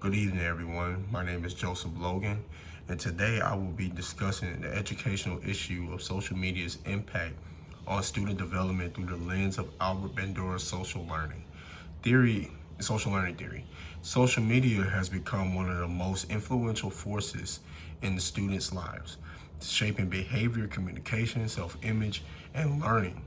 Good evening, everyone. My name is Joseph Logan, and today I will be discussing the educational issue of social media's impact on student development through the lens of Albert Bandura's social learning theory. Social media has become one of the most influential forces in the students' lives, shaping behavior, communication, self-image, and learning.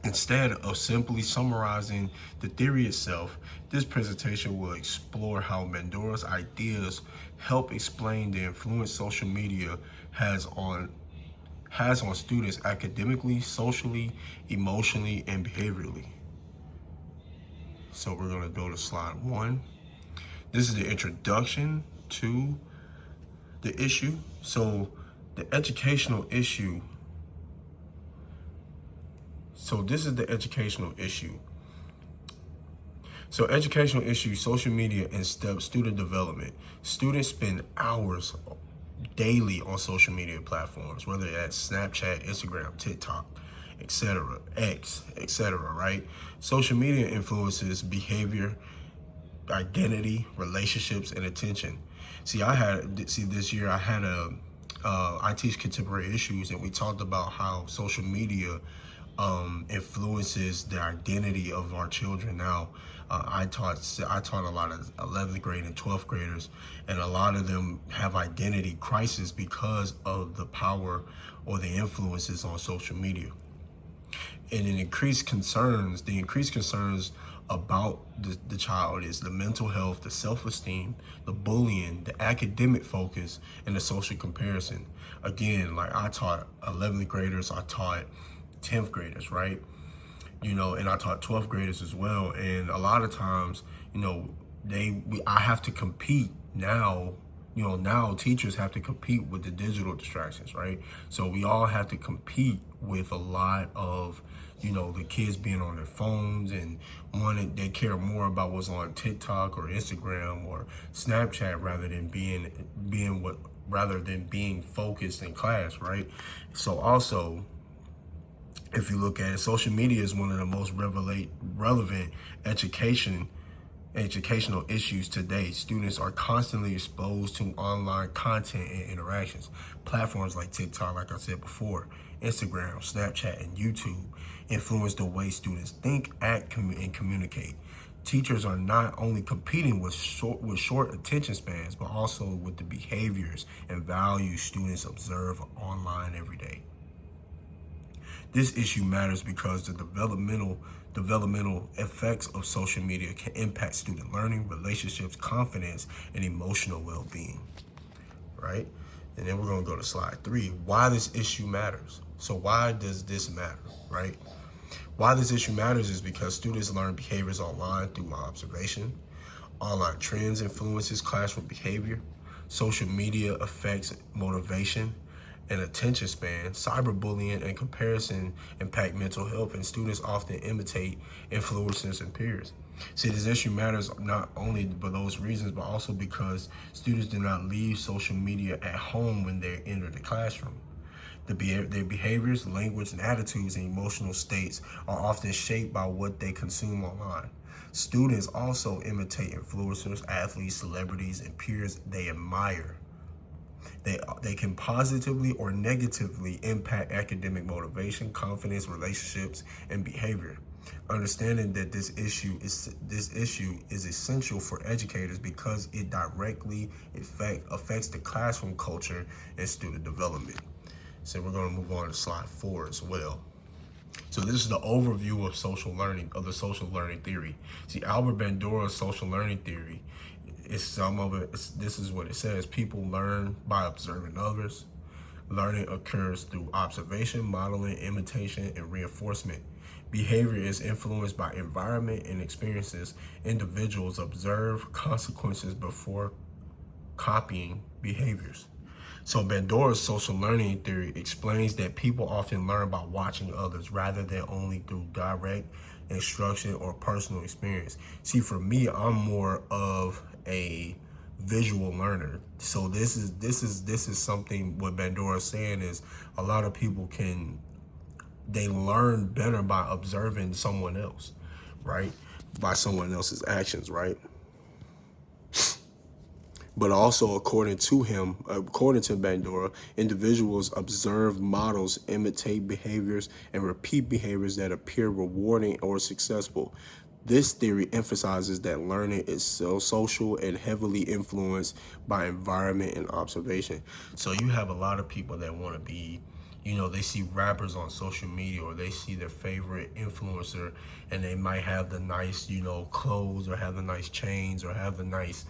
Instead of simply summarizing the theory itself, this presentation will explore how Bandura's ideas help explain the influence social media has on students academically, socially, emotionally, and behaviorally. So we're going to go to slide 1. This is the introduction to the issue. So the educational issue this is the educational issue. So educational issues, social media, and student development. Students spend hours daily on social media platforms, whether that's Snapchat, Instagram, TikTok, etc., X, etc., right? Social media influences behavior, identity, relationships, and attention. This year I teach contemporary issues, and we talked about how social media influences the identity of our children now. I taught a lot of 11th grade and 12th graders, and a lot of them have identity crisis because of the power or the influences on social media. And the increased concerns about the child is the mental health, the self-esteem, the bullying, the academic focus, and the social comparison. Again, like I taught 11th graders, I taught 10th graders, right? And I taught 12th graders as well. And a lot of times, I have to compete now. Now teachers have to compete with the digital distractions, right? So we all have to compete with a lot of, the kids being on their phones, and they care more about what's on TikTok or Instagram or Snapchat rather than being focused in class, right? So also, if you look at it, social media is one of the most relevant educational issues today. Students are constantly exposed to online content and interactions. Platforms like TikTok, like I said before, Instagram, Snapchat, and YouTube influence the way students think, act, and communicate. Teachers are not only competing with short attention spans, but also with the behaviors and values students observe online every day. This issue matters because the developmental effects of social media can impact student learning, relationships, confidence, and emotional well-being, right? And then we're going to go to slide 3, why this issue matters. So why does this matter, right? Why this issue matters is because students learn behaviors online through observation. Online trends influences classroom behavior. Social media affects motivation and attention span. Cyberbullying and comparison impact mental health, and students often imitate influencers and peers. See, this issue matters not only for those reasons, but also because students do not leave social media at home when they enter the classroom. Their behaviors, language, and attitudes and emotional states are often shaped by what they consume online. Students also imitate influencers, athletes, celebrities, and peers they admire. They can positively or negatively impact academic motivation, confidence, relationships, and behavior. Understanding that this issue is essential for educators because it directly affects the classroom culture and student development. So we're going to move on to slide 4 as well. So this is the overview of the social learning theory. See, Albert Bandura's social learning theory, this is what it says. People learn by observing others. Learning occurs through observation, modeling, imitation, and reinforcement. Behavior is influenced by environment and experiences. Individuals observe consequences before copying behaviors. So Bandura's social learning theory explains that people often learn by watching others rather than only through direct instruction or personal experience. See, for me, I'm more of a visual learner. So this is something what Bandura is saying is a lot of people they learn better by observing someone else, right? By someone else's actions, right? But also, according to Bandura, individuals observe models, imitate behaviors, and repeat behaviors that appear rewarding or successful. This theory emphasizes that learning is so social and heavily influenced by environment and observation. So you have a lot of people that want to be, they see rappers on social media, or they see their favorite influencer, and they might have the nice, clothes, or have the nice chains, or have the nice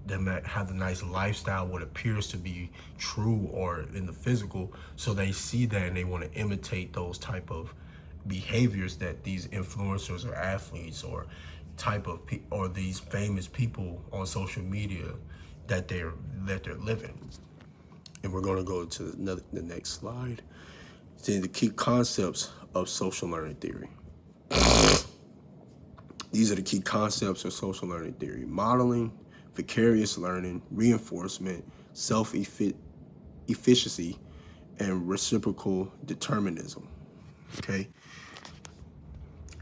they might have the nice lifestyle, what appears to be true or in the physical. So they see that and they want to imitate those type of behaviors that these influencers or athletes or or these famous people on social media that they're living. And we're going to go to the next slide. See the key concepts of social learning theory. These are the key concepts of social learning theory: modeling, vicarious learning, reinforcement, self-efficacy, and reciprocal determinism. Okay?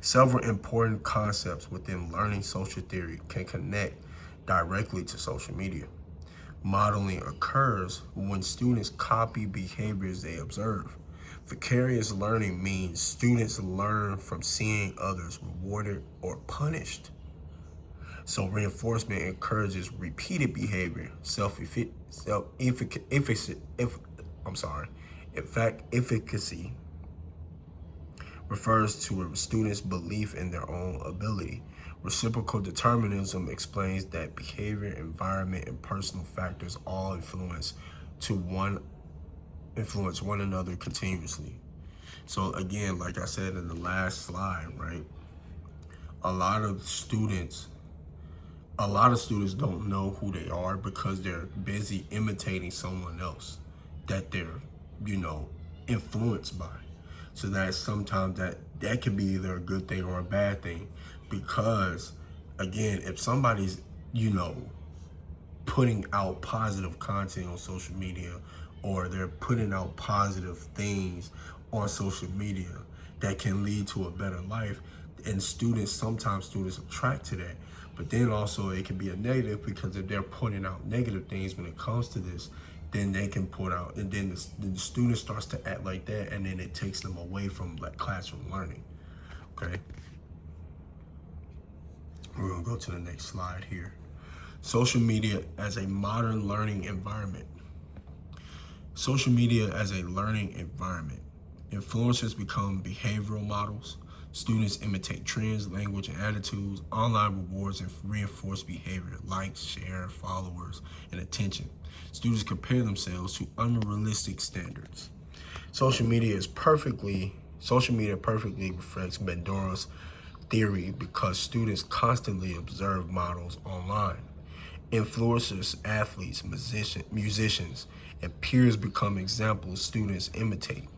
Several important concepts within learning social theory can connect directly to social media. Modeling occurs when students copy behaviors they observe. Vicarious learning means students learn from seeing others rewarded or punished. So reinforcement encourages repeated behavior. Efficacy refers to a student's belief in their own ability. Reciprocal determinism explains that behavior, environment, and personal factors all influence one another continuously. So again, like I said in the last slide, right? A lot of students don't know who they are because they're busy imitating someone else that they're, influenced by. So that sometimes that can be either a good thing or a bad thing, because again, if somebody's, putting out positive content on social media, or they're putting out positive things on social media that can lead to a better life, and sometimes students attract to that. But then also it can be a negative, because if they're putting out negative things when it comes to this, then they can put out, and then the student starts to act like that, and then it takes them away from classroom learning. Okay, we're gonna go to the next slide here. Social media as a modern learning environment. Social media as a learning environment. Influencers become behavioral models. Students imitate trends, language, and attitudes. Online rewards and reinforce behavior: likes, share, followers, and attention. Students compare themselves to unrealistic standards. Social media perfectly reflects Bandura's theory, because students constantly observe models online. Influencers, athletes, musicians, and peers become examples students imitate.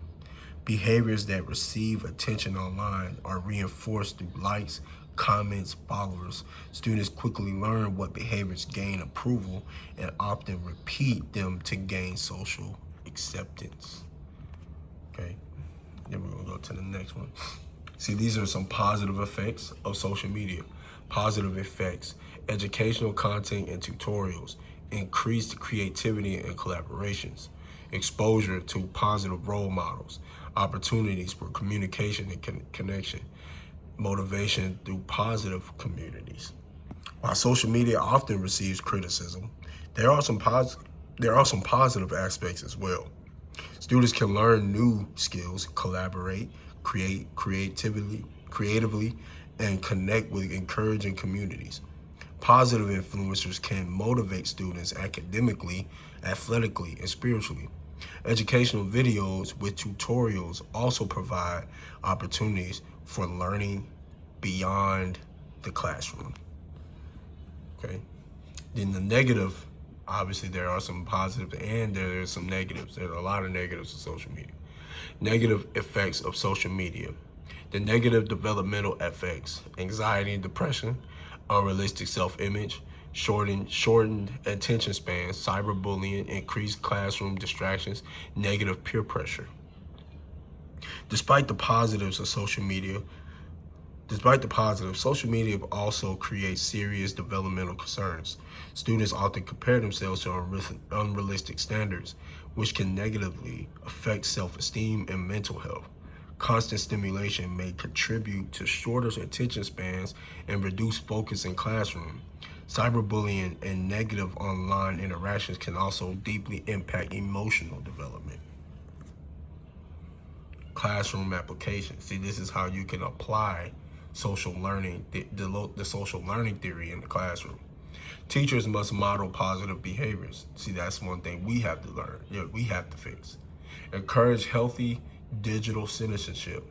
Behaviors that receive attention online are reinforced through likes, comments, followers. Students quickly learn what behaviors gain approval and often repeat them to gain social acceptance. Okay, then we're gonna go to the next one. See, these are some positive effects of social media. Positive effects: educational content and tutorials, increased creativity and collaborations, exposure to positive role models, opportunities for communication and connection, motivation through positive communities. While social media often receives criticism, there are some positive aspects as well. Students can learn new skills, collaborate, creatively, and connect with encouraging communities. Positive influencers can motivate students academically, athletically, and spiritually. Educational videos with tutorials also provide opportunities for learning beyond the classroom. Okay. Then the negative, obviously there are some positives and there are some negatives. There are a lot of negatives of social media. Negative effects of social media. The negative developmental effects: anxiety and depression, unrealistic self-image, shortened attention spans, cyberbullying, increased classroom distractions, negative peer pressure. Despite the positives of social media, Despite the positive, social media also creates serious developmental concerns. Students often compare themselves to unrealistic standards, which can negatively affect self-esteem and mental health. Constant stimulation may contribute to shorter attention spans and reduce focus in classroom. Cyberbullying and negative online interactions can also deeply impact emotional development. Classroom application. See, this is how you can apply social learning, the social learning theory in the classroom. Teachers must model positive behaviors. See, that's one thing we have to learn. Yeah, we have to fix. Encourage healthy digital citizenship.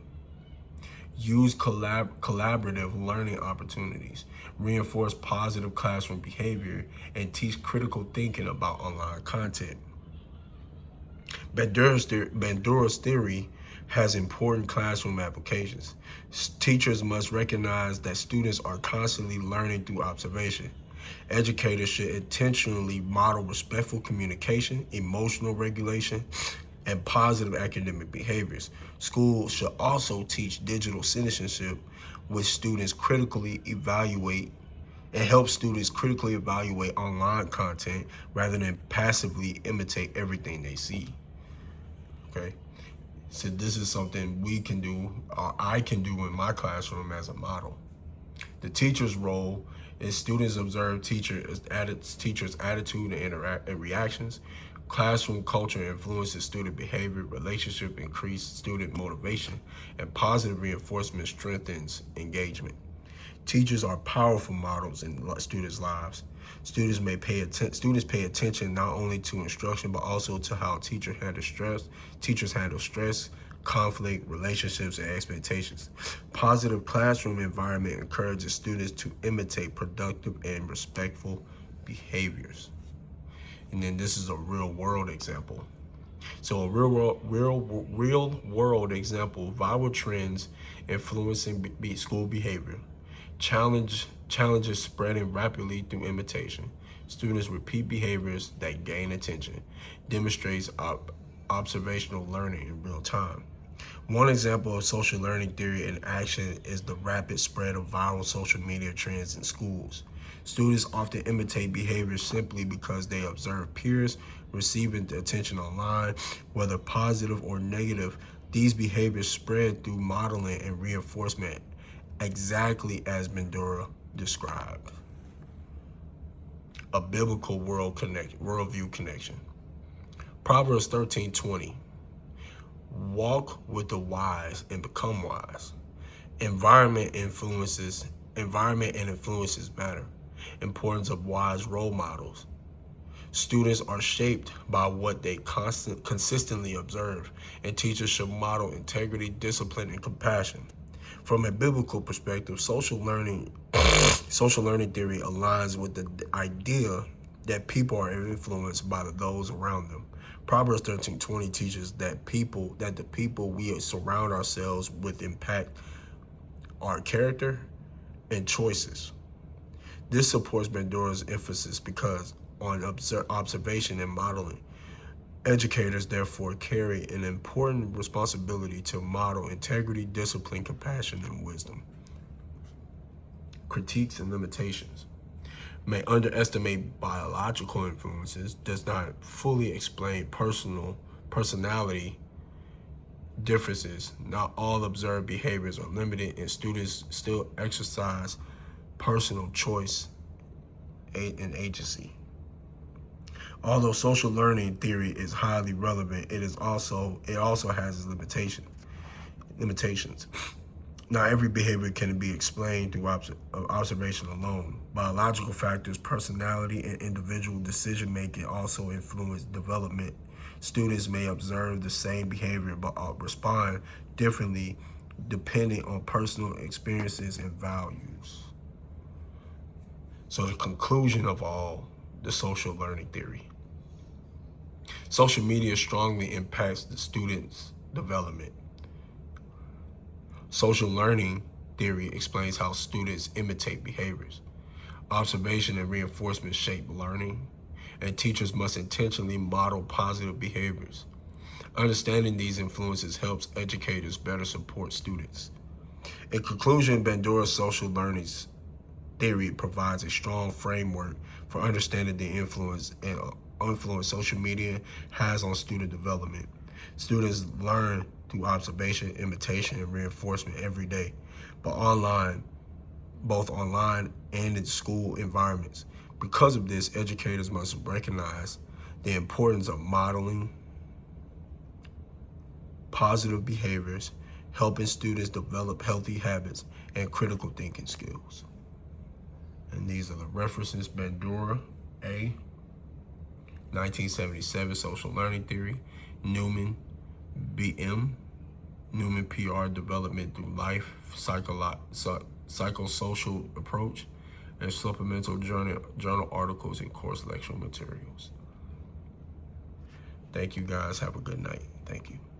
Use collaborative learning opportunities. Reinforce positive classroom behavior and teach critical thinking about online content. Bandura's theory has important classroom applications. Teachers must recognize that students are constantly learning through observation. Educators should intentionally model respectful communication, emotional regulation, and positive academic behaviors. Schools should also teach digital citizenship, with students critically evaluate and help students critically evaluate online content rather than passively imitate everything they see. Okay, so this is something we can do, or I can do in my classroom as a model. The teacher's role is students observe teacher's attitude and reactions. Classroom culture influences student behavior, relationship increase student motivation, and positive reinforcement strengthens engagement. Teachers are powerful models in students' lives. Students pay attention not only to instruction but also to how teachers handle stress, conflict, relationships, and expectations. Positive classroom environment encourages students to imitate productive and respectful behaviors. And then this is a real world example. So a real world example: viral trends influencing school behavior. Challenges spreading rapidly through imitation. Students repeat behaviors that gain attention. Demonstrates observational learning in real time. One example of social learning theory in action is the rapid spread of viral social media trends in schools. Students often imitate behaviors simply because they observe peers receiving the attention online, whether positive or negative. These behaviors spread through modeling and reinforcement, exactly as Bandura described. A biblical worldview connection. Proverbs 13:20. Walk with the wise and become wise. Environment and influences matter. Importance of wise role models. Students are shaped by what they consistently observe, and teachers should model integrity, discipline, and compassion. From a biblical perspective, social learning theory aligns with the idea that people are influenced by those around them. Proverbs 13:20 teaches that the people we surround ourselves with impact our character and choices. This supports Bandura's emphasis because on observation and modeling. Educators therefore carry an important responsibility to model integrity, discipline, compassion, and wisdom. Critiques and limitations. May underestimate biological influences, does not fully explain personality differences. Not all observed behaviors are limited, and students still exercise personal choice and agency. Although social learning theory is highly relevant, it also has its limitations. Not every behavior can be explained through observation alone. Biological factors, personality, and individual decision-making also influence development. Students may observe the same behavior but respond differently depending on personal experiences and values. So the conclusion of all the social learning theory. Social media strongly impacts the student's development. Social learning theory explains how students imitate behaviors. Observation and reinforcement shape learning, and teachers must intentionally model positive behaviors. Understanding these influences helps educators better support students. In conclusion, Bandura's social learning theory provides a strong framework for understanding the influence social media has on student development. Students learn through observation, imitation, and reinforcement every day, but both online and in school environments. Because of this, educators must recognize the importance of modeling positive behaviors, helping students develop healthy habits and critical thinking skills. And these are the references: Bandura, A, 1977, Social Learning Theory; Newman, B.M., Newman, PR, Development Through Life, Psychosocial Approach, and supplemental journal articles and course lecture materials. Thank you guys. Have a good night. Thank you.